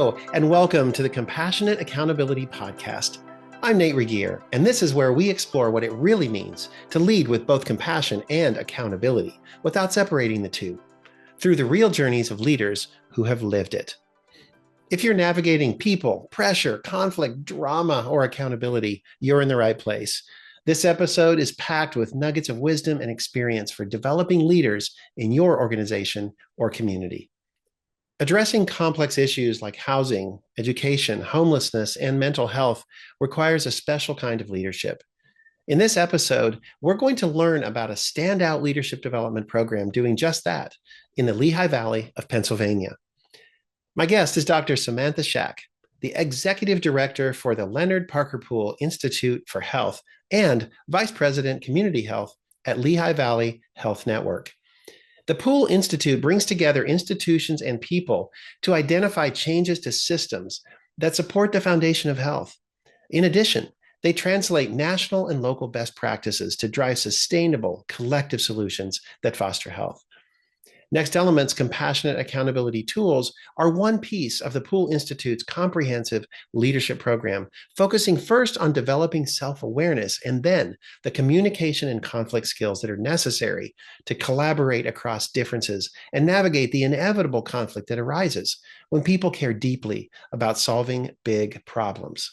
Hello, and welcome to the Compassionate Accountability Podcast. I'm Nate Regier, and this is where we explore what it really means to lead with both compassion and accountability without separating the two, through the real journeys of leaders who have lived it. If you're navigating people, pressure, conflict, drama, or accountability, you're in the right place. This episode is packed with nuggets of wisdom and experience for developing leaders in your organization or community. Addressing complex issues like housing, education, homelessness, and mental health requires a special kind of leadership. In this episode, we're going to learn about a standout leadership development program doing just that in the Lehigh Valley of Pennsylvania. My guest is Dr. Samantha Shaak, the Executive Director for the Leonard Parker Pool Institute for Health and Vice President Community Health at Lehigh Valley Health Network. The Pool Institute brings together institutions and people to identify changes to systems that support the foundation of health. In addition, they translate national and local best practices to drive sustainable, collective solutions that foster health. Next Element's compassionate accountability tools are one piece of the Pool Institute's comprehensive leadership program, focusing first on developing self-awareness and then the communication and conflict skills that are necessary to collaborate across differences and navigate the inevitable conflict that arises when people care deeply about solving big problems.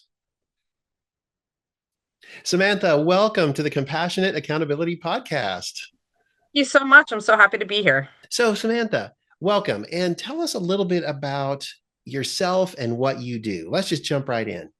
Samantha, welcome to the Compassionate Accountability Podcast. Thank you so much. I'm so happy to be here. So, Samantha, welcome, and tell us a little bit about yourself and what you do. Let's just jump right in.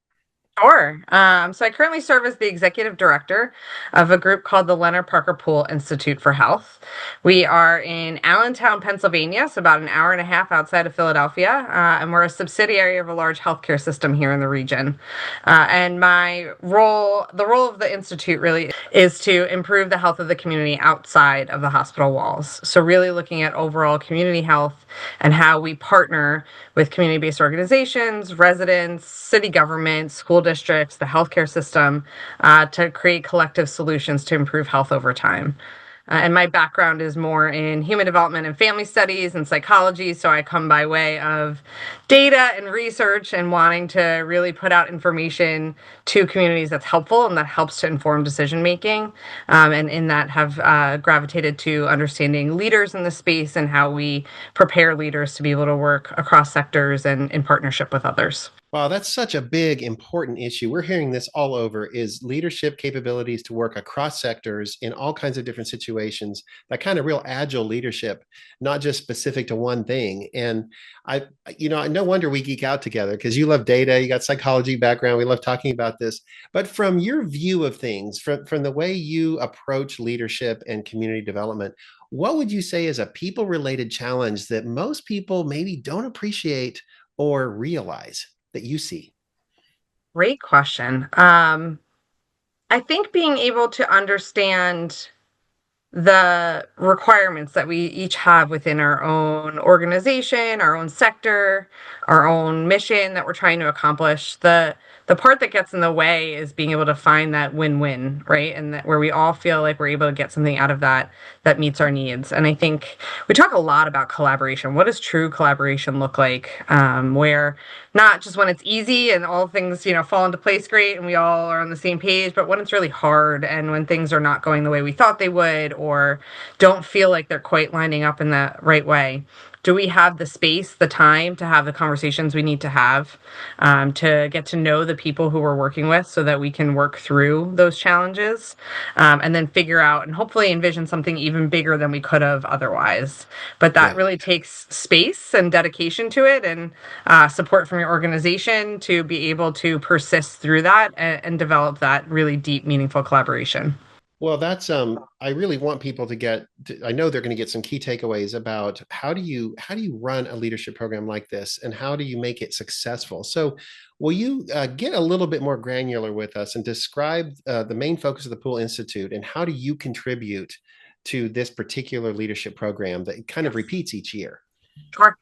Sure. So I currently serve as the executive director of a group called the Leonard Parker Pool Institute for Health. We are in Allentown, Pennsylvania, so about an hour and a half outside of Philadelphia, and we're a subsidiary of a large healthcare system here in the region. And the role of the institute really is to improve the health of the community outside of the hospital walls. So really looking at overall community health and how we partner with community-based organizations, residents, city government, school districts, the healthcare system, to create collective solutions to improve health over time. And my background is more in human development and family studies and psychology, so I come by way of data and research and wanting to really put out information to communities that's helpful and that helps to inform decision making. And in that have gravitated to understanding leaders in the space and how we prepare leaders to be able to work across sectors and in partnership with others. Wow, that's such a big, important issue. We're hearing this all over, is leadership capabilities to work across sectors in all kinds of different situations, that kind of real agile leadership, not just specific to one thing. And no wonder we geek out together because you love data, you got psychology background, we love talking about this. But from your view of things, from the way you approach leadership and community development, what would you say is a people-related challenge that most people maybe don't appreciate or realize that you see? Great question. I think being able to understand the requirements that we each have within our own organization, our own sector, our own mission that we're trying to accomplish. The part that gets in the way is being able to find that win-win, right? And that where we all feel like we're able to get something out of that meets our needs. And I think we talk a lot about collaboration. What does true collaboration look like? Where not just when it's easy and all things, fall into place great and we all are on the same page, but when it's really hard and when things are not going the way we thought they would or don't feel like they're quite lining up in the right way. Do we have the space, the time to have the conversations we need to have, to get to know the people who we're working with so that we can work through those challenges, and then figure out and hopefully envision something even bigger than we could have otherwise. But that really takes space and dedication to it and support from your organization to be able to persist through that and develop that really deep, meaningful collaboration. Well, that's I really want people to I know they're going to get some key takeaways about how do you run a leadership program like this and how do you make it successful. So will you get a little bit more granular with us and describe the main focus of the Pool Institute and how do you contribute to this particular leadership program that kind of repeats each year? Sure.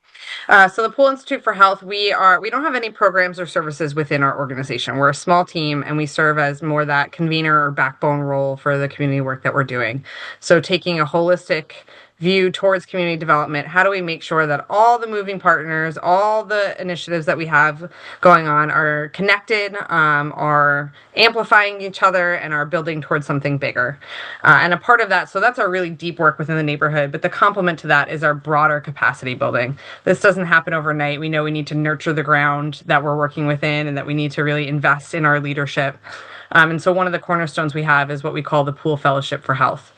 So the Pool Institute for Health, we don't have any programs or services within our organization. We're a small team and we serve as more that convener or backbone role for the community work that we're doing. So taking a holistic view towards community development? How do we make sure that all the moving partners, all the initiatives that we have going on are connected, are amplifying each other, and are building towards something bigger? And a part of that, so that's our really deep work within the neighborhood, but the complement to that is our broader capacity building. This doesn't happen overnight. We know we need to nurture the ground that we're working within and that we need to really invest in our leadership. And so one of the cornerstones we have is what we call the Pool Fellowship for Health.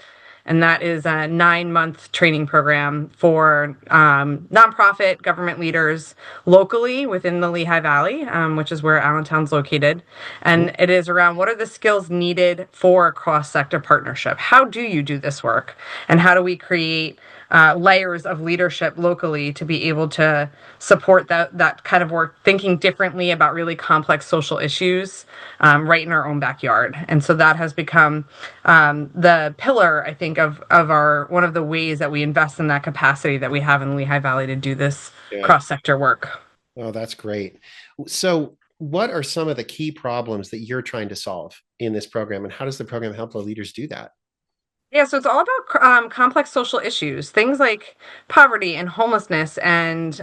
And that is a 9-month training program for nonprofit government leaders locally within the Lehigh Valley, which is where Allentown's located. And it is around what are the skills needed for a cross-sector partnership? How do you do this work? And how do we create layers of leadership locally to be able to support that kind of work, thinking differently about really complex social issues right in our own backyard. And so that has become the pillar, I think, of our one of the ways that we invest in that capacity that we have in the Lehigh Valley to do this Yeah. cross-sector work. Oh, that's great. So, what are some of the key problems that you're trying to solve in this program, and how does the program help the leaders do that? Yeah, so it's all about complex social issues, things like poverty and homelessness and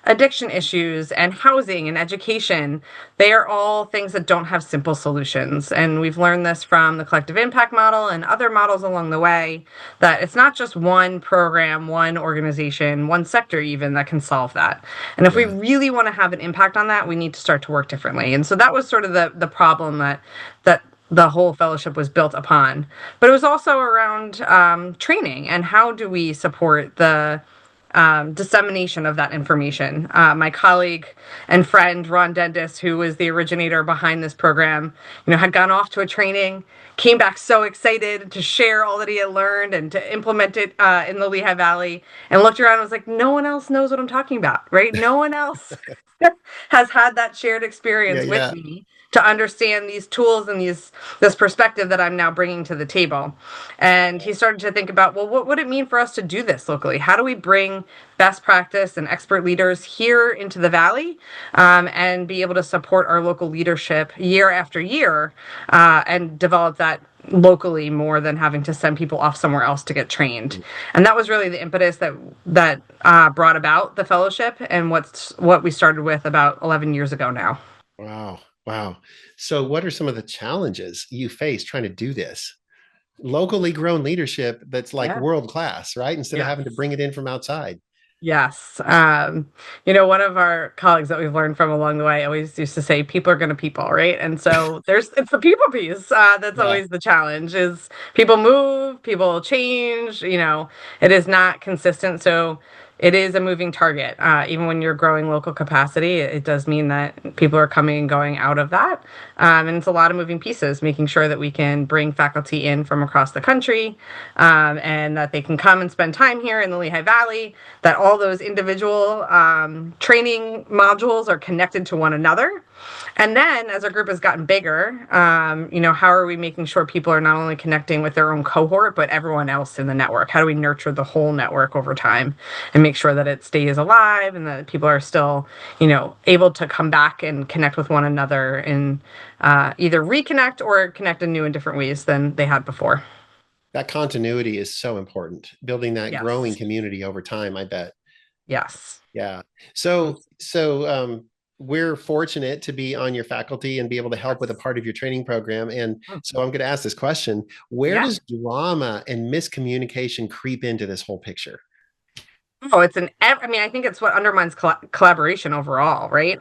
addiction issues and housing and education. They are all things that don't have simple solutions. And we've learned this from the collective impact model and other models along the way, that it's not just one program, one organization, one sector even that can solve that. And if we really want to have an impact on that, we need to start to work differently. And so that was sort of the problem that the whole fellowship was built upon. But it was also around training and how do we support the dissemination of that information. My colleague and friend Ron Dendis, who was the originator behind this program, had gone off to a training, came back so excited to share all that he had learned and to implement it in the Lehigh Valley, and looked around and was like, no one else knows what I'm talking about, right? No one else has had that shared experience with me to understand these tools and this perspective that I'm now bringing to the table. And he started to think about, well, what would it mean for us to do this locally? How do we bring best practice and expert leaders here into the Valley and be able to support our local leadership year after year and develop that locally more than having to send people off somewhere else to get trained. And that was really the impetus that brought about the fellowship and what we started with about 11 years ago now. Wow. Wow. So, what are some of the challenges you face trying to do this? Locally grown leadership that's like Yeah. world class, right? Instead of having to Yes. bring it in from outside. Yes. One of our colleagues that we've learned from along the way always used to say, people are going to people, right? And so it's the people piece that's Yeah. always the challenge is people move, people change, it is not consistent. So it is a moving target. Even when you're growing local capacity, it does mean that people are coming and going out of that. And it's a lot of moving pieces, making sure that we can bring faculty in from across the country and that they can come and spend time here in the Lehigh Valley, that all those individual training modules are connected to one another. And then as our group has gotten bigger, how are we making sure people are not only connecting with their own cohort, but everyone else in the network? How do we nurture the whole network over time and make sure that it stays alive and that people are still, able to come back and connect with one another and either reconnect or connect in new and different ways than they had before? That continuity is so important. Building that growing Yes. community over time, I bet. Yes. Yeah. So we're fortunate to be on your faculty and be able to help with a part of your training program. And Oh, so I'm going to ask this question: where yeah. does drama and miscommunication creep into this whole picture? Oh, I think it's what undermines collaboration overall, right?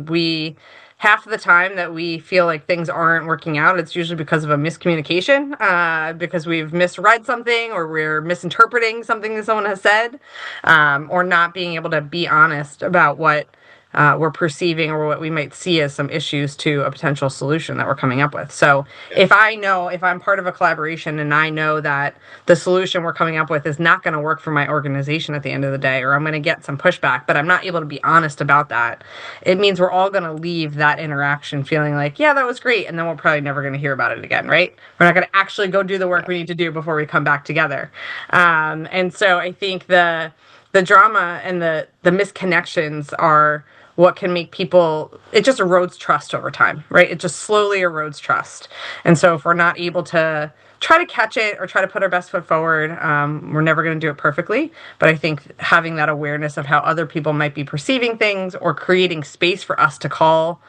We half the time that we feel like things aren't working out, it's usually because of a miscommunication, because we've misread something or we're misinterpreting something that someone has said, or not being able to be honest about what we're perceiving or what we might see as some issues to a potential solution that we're coming up with. So Yeah. if I'm part of a collaboration and I know that the solution we're coming up with is not going to work for my organization at the end of the day, or I'm going to get some pushback, but I'm not able to be honest about that, it means we're all going to leave that interaction feeling like, yeah, that was great. And then we're probably never going to hear about it again, right? We're not going to actually go do the work we need to do before we come back together. And so I think the drama and the misconnections are what can make people, it just erodes trust over time, right? It just slowly erodes trust. And so if we're not able to try to catch it or try to put our best foot forward, we're never going to do it perfectly. But I think having that awareness of how other people might be perceiving things, or creating space for us to call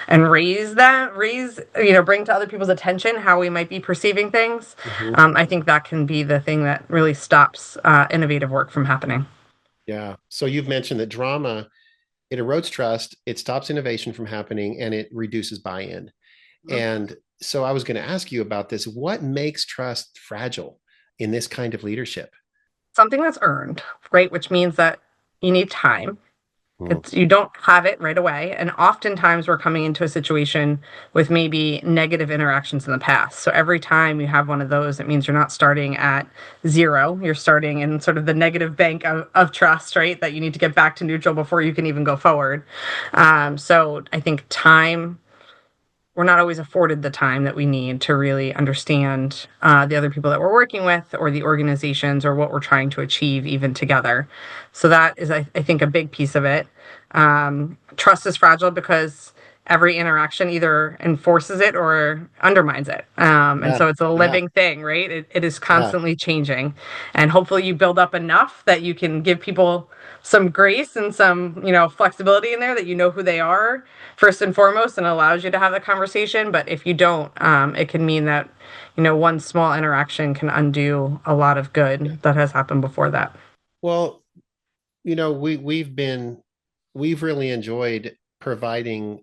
and bring to other people's attention how we might be perceiving things, Mhm. I think that can be the thing that really stops innovative work from happening. Yeah. So you've mentioned that drama, it erodes trust, it stops innovation from happening, and it reduces buy-in. And so I was going to ask you about this. What makes trust fragile in this kind of leadership? Something that's earned, right? Which means that you need time. Mm. You don't have it right away. And oftentimes we're coming into a situation with maybe negative interactions in the past. So every time you have one of those, it means you're not starting at zero. You're starting in sort of the negative bank of trust, right? That you need to get back to neutral before you can even go forward. So I think time, we're not always afforded the time that we need to really understand the other people that we're working with, or the organizations, or what we're trying to achieve even together. So that is, I think, a big piece of it. Trust is fragile because every interaction either enforces it or undermines it. And Yeah. so it's a Yeah. living thing, right? It is Yeah. constantly changing. And hopefully you build up enough that you can give people some grace and some, flexibility in there, that you know who they are first and foremost, and allows you to have the conversation. But if you don't, it can mean that, one small interaction can undo a lot of Yeah. good that has happened before that. Well, we've really enjoyed providing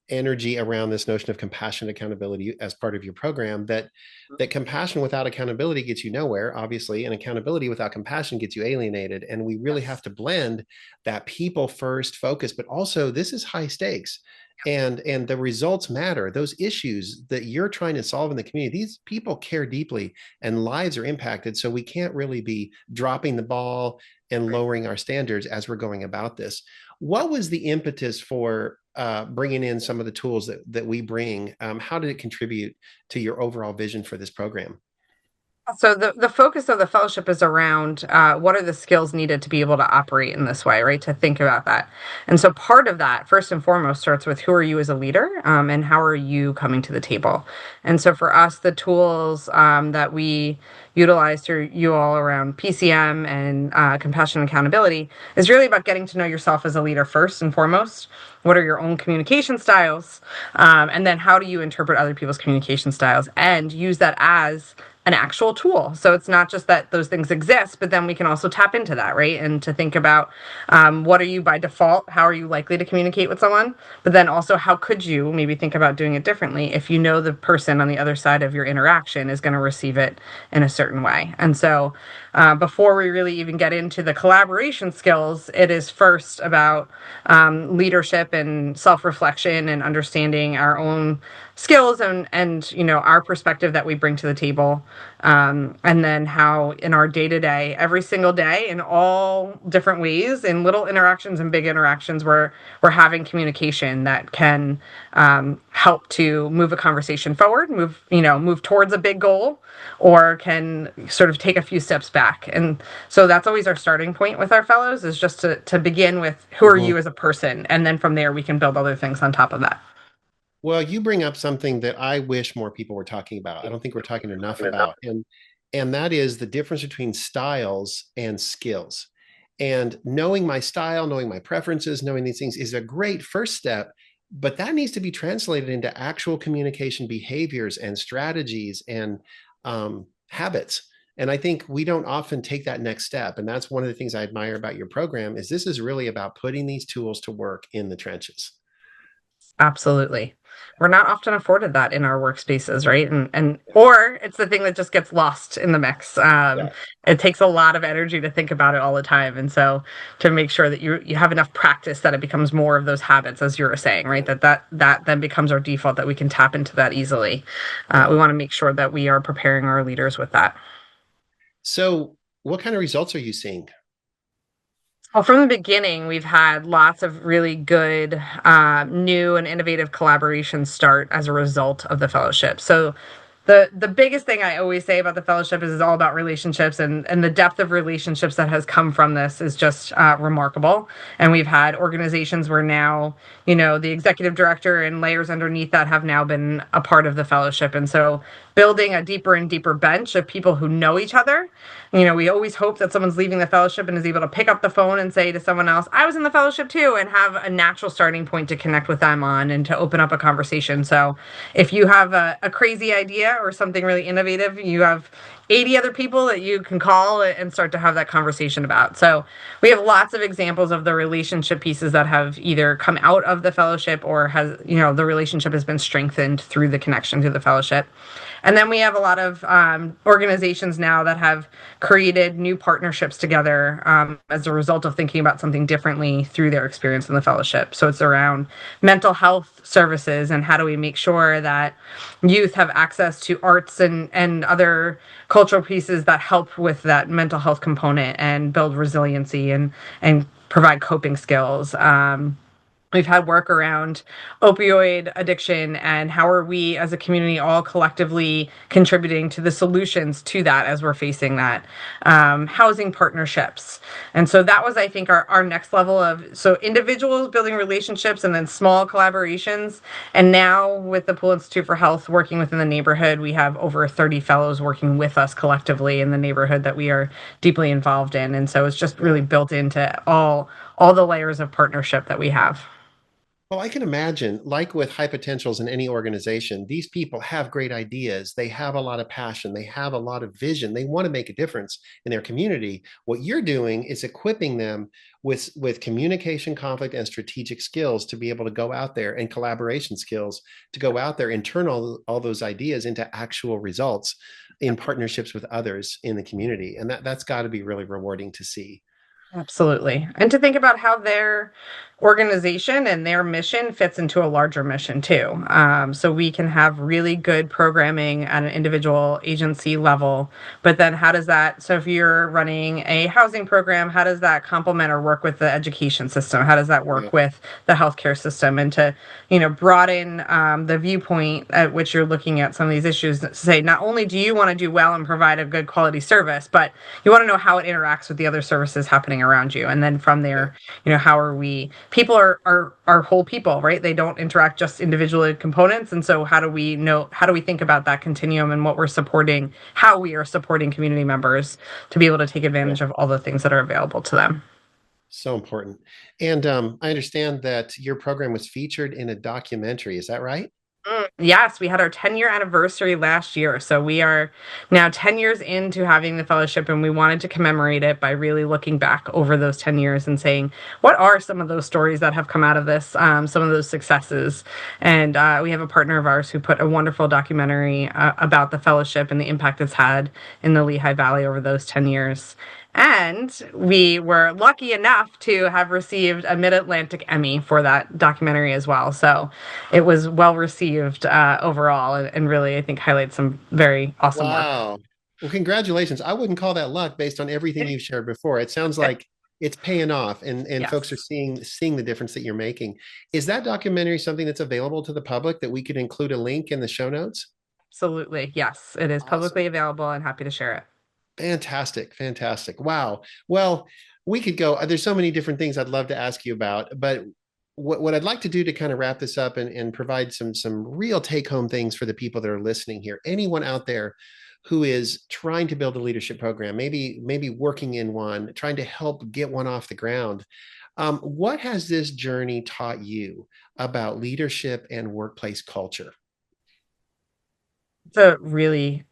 energy around this notion of compassion accountability as part of your program, that compassion without accountability gets you nowhere, obviously, and accountability without compassion gets you alienated. And we really have Yes. to blend that people first focus, but also this is high stakes, and the results matter. Those issues that you're trying to solve in the community, these people care deeply and lives are impacted. So we can't really be dropping the ball and lowering our standards as we're going about this. What was the impetus for bringing in some of the tools that we bring? How did it contribute to your overall vision for this program? So the focus of the fellowship is around what are the skills needed to be able to operate in this way, right? To think about that. And so part of that, first and foremost, starts with who are you as a leader, and how are you coming to the table? And so for us, the tools that we utilize through you all around PCM and compassion and accountability is really about getting to know yourself as a leader first and foremost. What are your own communication styles? And then how do you interpret other people's communication styles and use that as an actual tool. So it's not just that those things exist, but then we can also tap into that, right? And to think about what are you by default? How are you likely to communicate with someone? But then also, how could you maybe think about doing it differently if you know the person on the other side of your interaction is going to receive it in a certain way? And so before we really even get into the collaboration skills, it is first about leadership and self-reflection and understanding our own skills and our perspective that we bring to the table, and then how in our day-to-day, every single day, in all different ways, in little interactions and big interactions, we're having communication that can help to move a conversation forward, move towards a big goal, or can sort of take a few steps back. And so that's always our starting point with our fellows, is just to begin with who are Mhm. you as a person, and then from there we can build other things on top of that. Well, you bring up something that I wish more people were talking about. I don't think we're talking enough about, and that is the difference between styles and skills. And knowing my style, knowing my preferences, knowing these things is a great first step, but that needs to be translated into actual communication behaviors and strategies and habits. And I think we don't often take that next step. And that's one of the things I admire about your program is this is really about putting these tools to work in the trenches. Absolutely. We're not often afforded that in our workspaces, right? And or it's the thing that just gets lost in the mix. Yeah. It takes a lot of energy to think about it all the time, and so to make sure that you have enough practice that it becomes more of those habits, as you were saying, right? That then becomes our default, that we can tap into that easily. Yeah. We want to make sure that we are preparing our leaders with that. So, what kind of results are you seeing? Well, from the beginning, we've had lots of really good new and innovative collaborations start as a result of the fellowship. So the biggest thing I always say about the fellowship is it's all about relationships, and the depth of relationships that has come from this is just remarkable. And we've had organizations where now, the executive director and layers underneath that have now been a part of the fellowship. And so building a deeper and deeper bench of people who know each other. We always hope that someone's leaving the fellowship and is able to pick up the phone and say to someone else, I was in the fellowship too, and have a natural starting point to connect with them on and to open up a conversation. So if you have a crazy idea or something really innovative, you have 80 other people that you can call and start to have that conversation about. So we have lots of examples of the relationship pieces that have either come out of the fellowship or the relationship has been strengthened through the connection to the fellowship. And then we have a lot of organizations now that have created new partnerships together as a result of thinking about something differently through their experience in the fellowship. So it's around mental health services and how do we make sure that youth have access to arts and other cultural pieces that help with that mental health component and build resiliency and provide coping skills. We've had work around opioid addiction and how are we as a community all collectively contributing to the solutions to that as we're facing that. Housing partnerships. And so that was, I think, our next level of, so individuals building relationships and then small collaborations. And now with the Pool Institute for Health working within the neighborhood, we have over 30 fellows working with us collectively in the neighborhood that we are deeply involved in. And so it's just really built into all the layers of partnership that we have. Well, I can imagine, like with high potentials in any organization, these people have great ideas. They have a lot of passion. They have a lot of vision. They want to make a difference in their community. What you're doing is equipping them with communication, conflict, and strategic skills to be able to go out there, and collaboration skills to go out there and turn all those ideas into actual results in partnerships with others in the community. And that's got to be really rewarding to see. Absolutely. And to think about how their organization and their mission fits into a larger mission too. So we can have really good programming at an individual agency level, but then how does that, so if you're running a housing program, how does that complement or work with the education system? How does that Yeah. work with the healthcare system? And to, broaden the viewpoint at which you're looking at some of these issues to say, not only do you want to do well and provide a good quality service, but you want to know how it interacts with the other services happening around you. And then from Yeah. there, how are we, people are whole people, right? They don't interact just individually components. And so how do we think about that continuum and what we're supporting, how we are supporting community members to be able to take Yeah. advantage of all the things that are available to them. So important. And I understand that your program was featured in a documentary. Is that right? Yes, we had our 10-year anniversary last year. So we are now 10 years into having the fellowship, and we wanted to commemorate it by really looking back over those 10 years and saying, what are some of those stories that have come out of this, some of those successes? And we have a partner of ours who put a wonderful documentary about the fellowship and the impact it's had in the Lehigh Valley over those 10 years. And we were lucky enough to have received a Mid-Atlantic Emmy for that documentary as well. So it was well received overall, and really, I think, highlights some very awesome work. Wow. Well, congratulations. I wouldn't call that luck based on everything you've shared before. It sounds like it's paying off and folks are Yes, seeing the difference that you're making. Is that documentary something that's available to the public that we could include a link in the show notes? absolutely. Yes, it is Awesome. publicly available and happy to share it. Fantastic. Fantastic. Wow. Well, we could go. There's so many different things I'd love to ask you about, but what I'd like to do to kind of wrap this up and provide some real take home things for the people that are listening here. Anyone out there who is trying to build a leadership program, maybe working in one, trying to help get one off the ground. What has this journey taught you about leadership and workplace culture? It's a really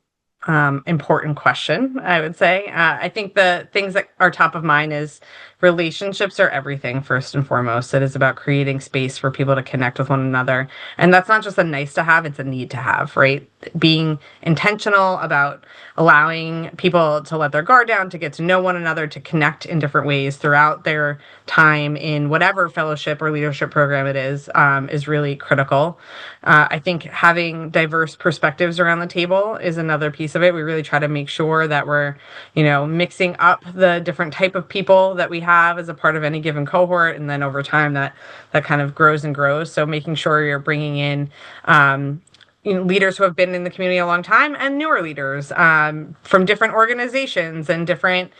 important question, I would say. I think the things that are top of mind is relationships are everything, first and foremost. It is about creating space for people to connect with one another. And that's not just a nice to have, it's a need to have, right? Being intentional about allowing people to let their guard down, to get to know one another, to connect in different ways throughout their time in whatever fellowship or leadership program it is really critical. I think having diverse perspectives around the table is another piece of it. We really try to make sure that we're, mixing up the different type of people that we have as a part of any given cohort, and then over time that kind of grows and grows. So making sure you're bringing in leaders who have been in the community a long time and newer leaders from different organizations and different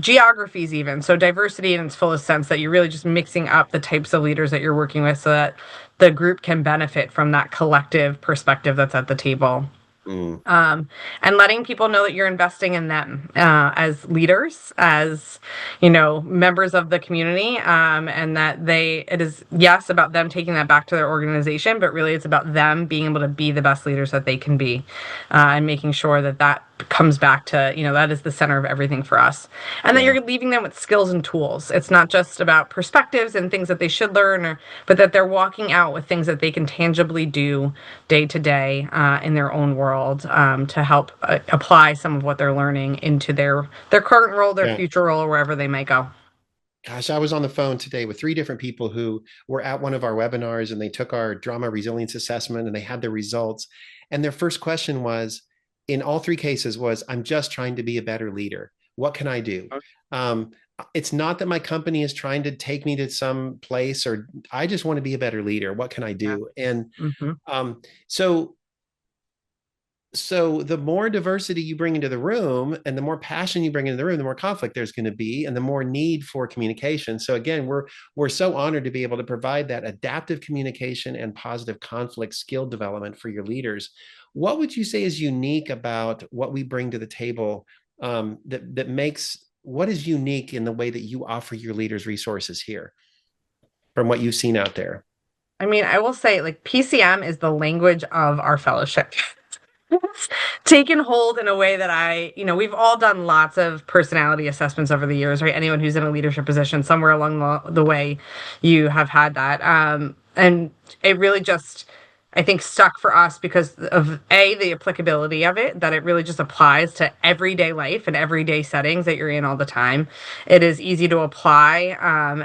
geographies even. So diversity in its fullest sense, that you're really just mixing up the types of leaders that you're working with so that the group can benefit from that collective perspective that's at the table. Mm. And letting people know that you're investing in them as leaders, as members of the community, and that it is yes about them taking that back to their organization, but really it's about them being able to be the best leaders that they can be, and making sure that that comes back to that is the center of everything for us, and that Yeah. you're leaving them with skills and tools. It's not just about perspectives and things that they should learn, but that they're walking out with things that they can tangibly do day to day in their own world, to help apply some of what they're learning into their current role, their Yeah. future role, or wherever they may go. Gosh, I was on the phone today with 3 different people who were at one of our webinars, and they took our drama resilience assessment and they had their results. And their first question was, in all 3 cases, was, I'm just trying to be a better leader. What can I do? Um, it's not that my company is trying to take me to some place, or I just want to be a better leader. What can I Yeah. do? And Mm-hmm. so so the more diversity you bring into the room and the more passion you bring into the room, the more conflict there's going to be and the more need for communication. So again, we're so honored to be able to provide that adaptive communication and positive conflict skill development for your leaders. What would you say is unique about what we bring to the table, that makes, what is unique in the way that you offer your leaders resources here from what you've seen out there? I mean, I will say, like, PCM is the language of our fellowship. It's taken hold in a way that we've all done lots of personality assessments over the years, right? Anyone who's in a leadership position, somewhere along the way, you have had that. And it really just, I think, stuck for us because of the applicability of it, that it really just applies to everyday life and everyday settings that you're in all the time. It is easy to apply.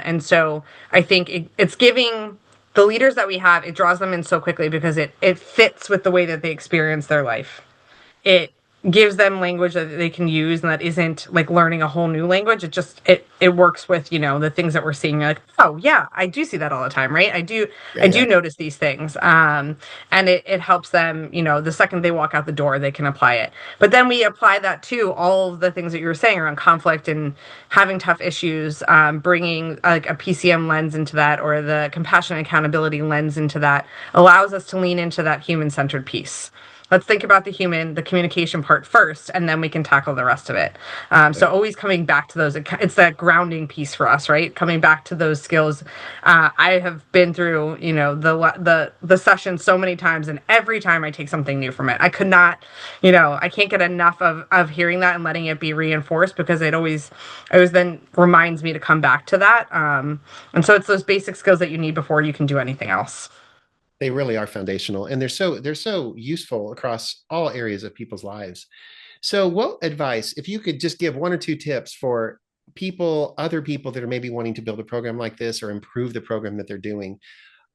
And so I think it's giving the leaders that we have, it draws them in so quickly because it fits with the way that they experience their life. It gives them language that they can use, and that isn't like learning a whole new language. It works with the things that we're seeing. You're like, oh yeah, I do see that all the time, right? Yeah, I do yeah. notice these things, and it helps them. The second they walk out the door, they can apply it. But then we apply that to all of the things that you were saying around conflict and having tough issues, bringing like a PCM lens into that, or the compassion and accountability lens into that, allows us to lean into that human-centered piece. Let's think about the communication part first, and then we can tackle the rest of it. So always coming back to those, it's that grounding piece for us, right? Coming back to those skills. I have been through, the session so many times, and every time I take something new from it. I could not, I can't get enough of hearing that and letting it be reinforced, because it always then reminds me to come back to that. And so it's those basic skills that you need before you can do anything else. They really are foundational, and they're so useful across all areas of people's lives. So what advice, if you could just give 1 or 2 tips for other people that are maybe wanting to build a program like this or improve the program that they're doing,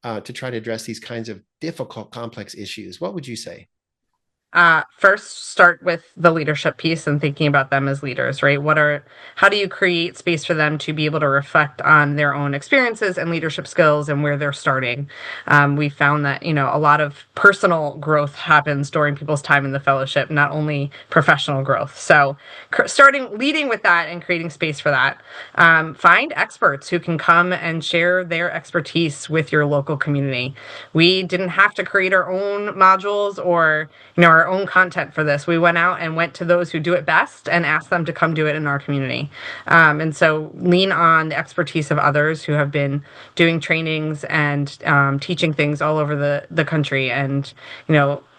to try to address these kinds of difficult, complex issues, what would you say? First, start with the leadership piece and thinking about them as leaders, right? How do you create space for them to be able to reflect on their own experiences and leadership skills and where they're starting? We found that, a lot of personal growth happens during people's time in the fellowship, not only professional growth. So leading with that and creating space for that. Find experts who can come and share their expertise with your local community. We didn't have to create our own modules or, our own content for this. We went to those who do it best and asked them to come do it in our community. And so lean on the expertise of others who have been doing trainings and teaching things all over the country, and,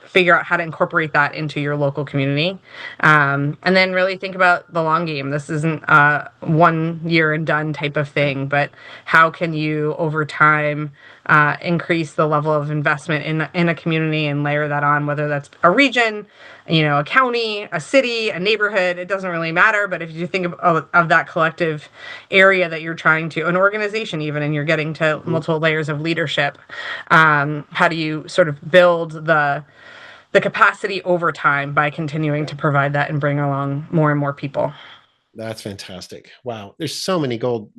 figure out how to incorporate that into your local community. And then really think about the long game. This isn't a 1 year and done type of thing, but how can you over time increase the level of investment in a community and layer that on, whether that's a region, a county, a city, a neighborhood. It doesn't really matter. But if you think of that collective area that you're trying to, an organization even, and you're getting to Mhm. multiple layers of leadership, how do you sort of build the capacity over time by continuing to provide that and bring along more and more people? That's fantastic. Wow. There's so many gold,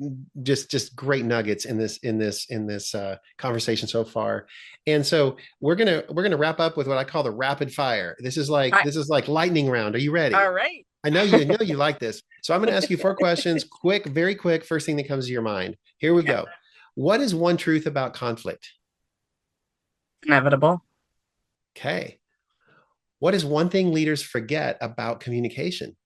just great nuggets in this conversation so far. And so we're gonna wrap up with what I call the rapid fire. This is like I, this is like lightning round. Are you ready? all right. I know you like this. So I'm going to ask you four questions, quick, very quick. First thing that comes to your mind. Here we Yeah. go. What is one truth about conflict? Inevitable. Okay. What is one thing leaders forget about communication?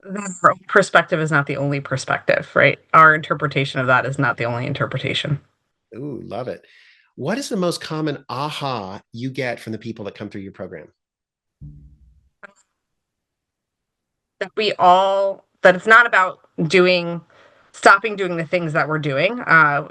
The perspective is not the only perspective, right? Our interpretation of that is not the only interpretation. Ooh, love it. What is the most common aha you get from the people that come through your program? That it's not about stopping doing the things that we're doing.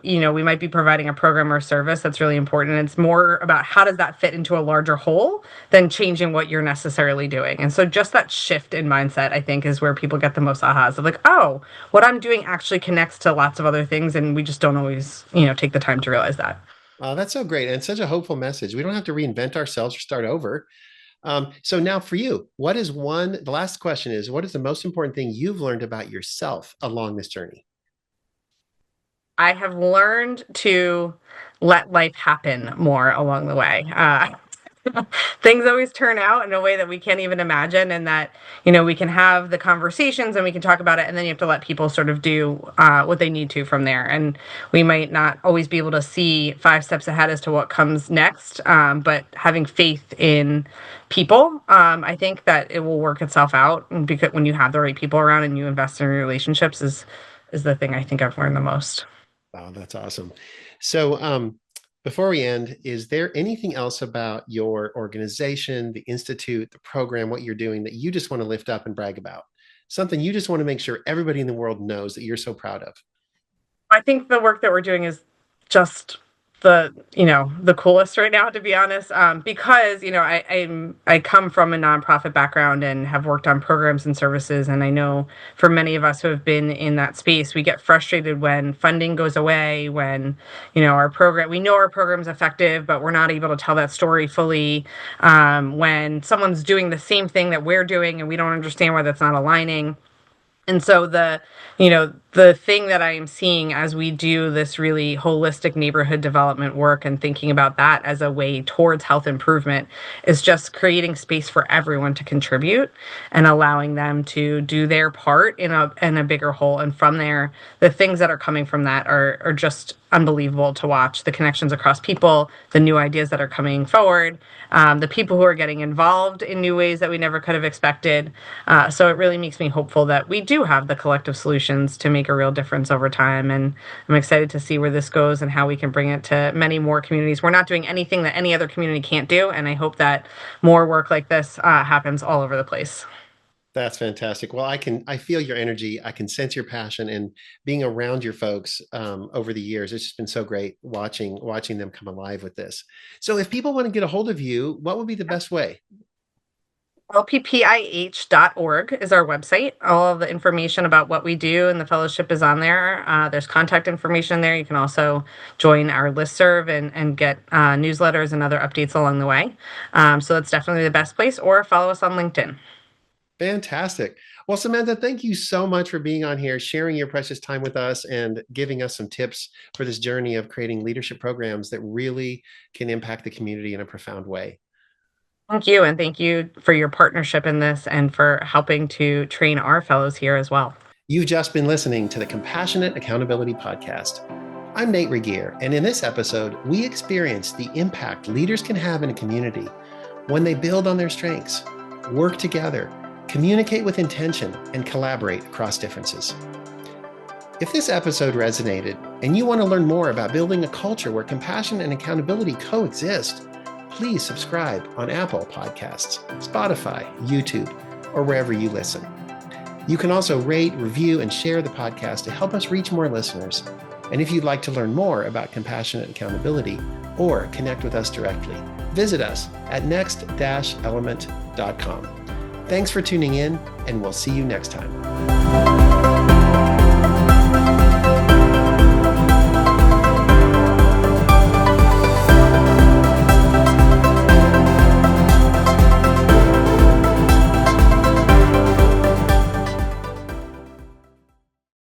We might be providing a program or service that's really important. It's more about how does that fit into a larger whole than changing what you're necessarily doing. And so just that shift in mindset, I think, is where people get the most ahas of like, oh, what I'm doing actually connects to lots of other things. And we just don't always, take the time to realize that. That's so great. And such a hopeful message. We don't have to reinvent ourselves or start over. So now for you, the last question is, what is the most important thing you've learned about yourself along this journey? I have learned to let life happen more along the way. Things always turn out in a way that we can't even imagine, and that, we can have the conversations and we can talk about it, and then you have to let people sort of do what they need to from there. And we might not always be able to see 5 steps ahead as to what comes next, but having faith in people, I think that it will work itself out. And because when you have the right people around and you invest in your relationships is the thing I think I've learned the most. Wow, that's awesome. So, before we end, is there anything else about your organization, the institute, the program, what you're doing that you just want to lift up and brag about? Something you just want to make sure everybody in the world knows that you're so proud of? I think the work that we're doing is just the coolest right now, to be honest, because I come from a nonprofit background and have worked on programs and services, and I know for many of us who have been in that space, we get frustrated when funding goes away, when we know our program's effective, but we're not able to tell that story fully, when someone's doing the same thing that we're doing and we don't understand why that's not aligning. And so the thing that I am seeing as we do this really holistic neighborhood development work and thinking about that as a way towards health improvement is just creating space for everyone to contribute and allowing them to do their part in a bigger whole. And from there, the things that are coming from that are just unbelievable to watch. The connections across people, the new ideas that are coming forward, the people who are getting involved in new ways that we never could have expected. So it really makes me hopeful that we do have the collective solutions to make a real difference over time. And I'm excited to see where this goes and how we can bring it to many more communities. We're not doing anything that any other community can't do. And I hope that more work like this happens all over the place. That's fantastic. Well, I feel your energy. I can sense your passion, and being around your folks over the years, it's just been so great watching them come alive with this. So if people want to get a hold of you, what would be the best way? lppih.org is our website. All of the information about what we do and the fellowship is on there. There's contact information there. You can also join our listserv and get newsletters and other updates along the way. So that's definitely the best place, or follow us on LinkedIn. Fantastic. Well, Samantha, thank you so much for being on here, sharing your precious time with us, and giving us some tips for this journey of creating leadership programs that really can impact the community in a profound way. Thank you. And thank you for your partnership in this and for helping to train our fellows here as well. You've just been listening to the Compassionate Accountability Podcast. I'm Nate Regier, and in this episode, we experience the impact leaders can have in a community when they build on their strengths, work together, communicate with intention, and collaborate across differences. If this episode resonated and you want to learn more about building a culture where compassion and accountability coexist, please subscribe on Apple Podcasts, Spotify, YouTube, or wherever you listen. You can also rate, review, and share the podcast to help us reach more listeners. And if you'd like to learn more about compassionate accountability or connect with us directly, visit us at next-element.com. Thanks for tuning in, and we'll see you next time.